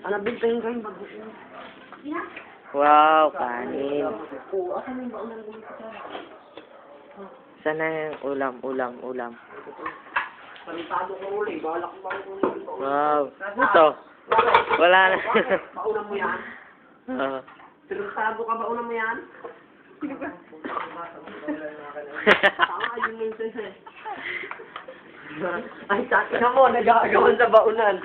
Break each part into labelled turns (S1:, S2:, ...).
S1: Ano, bintayin kayo bago.
S2: Wow, kanin.
S1: Oo, asan yung baunan ko sa
S2: Sana yung ulam.
S1: Palitado ko ulit, bahala ko ulit.
S2: Wow. Ito. Wala na.
S1: Baunan mo yan?
S2: Oo.
S1: Palitado ka, baunan mo yan? Sino ba? Tama, yun yung sa'yo. Ay, sakin na mo, nagagawan sa baunan.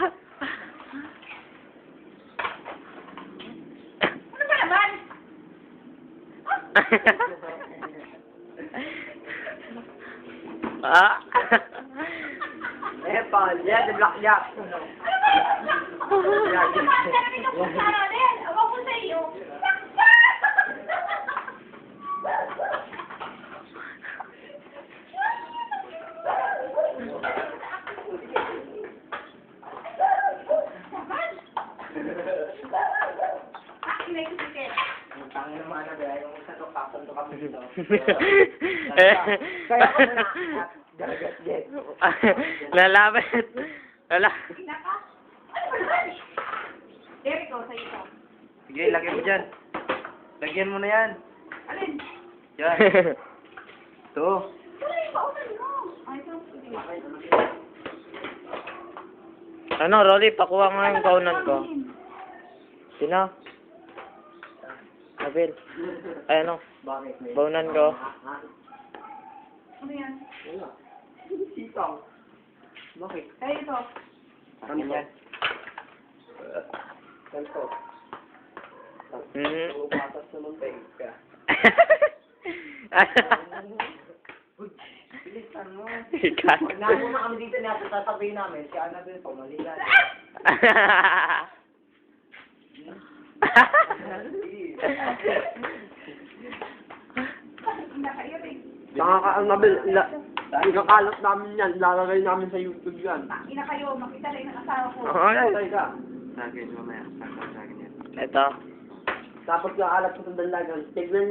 S3: Ano ba naman?
S2: Ah.
S1: Eh, Paul, yeah, the black jack. Tangin naman na dahil yung isa to, kapunto kami dito. Kaya ko na garagat din.
S2: Lalaban. Wala.
S3: Derek, oh, sa'yo ito.
S1: Sige, lagyan mo dyan. Lagyan mo na yan.
S3: Alin?
S1: Yan. Ito.
S3: Wala yung paunan mo. Ay, ito. Sige.
S2: Ano, Rolly, pakuha mo yung kaunan ko. Sino? Abil. Ay, ano?
S1: Bakit?
S2: Baunan ko.
S3: Ano yan?
S1: Wala. Sitaw. Bakit?
S3: Ay, ito.
S1: Ano yan? Ganito.
S2: Mhm.
S1: Patas naman tayo. Bilisan mo.
S2: Ikat.
S1: Pag nako na kami dito na sasabihin namin, si Annabelle po, maligan. Annabelle, ikakalot namin yan, lalagay namin sa YouTube yan.
S3: Ina kayo, makita lang ng asawa ko.
S1: Patay ka.
S2: Ito.
S1: Tapos yung alat ko sa dalagan, tignan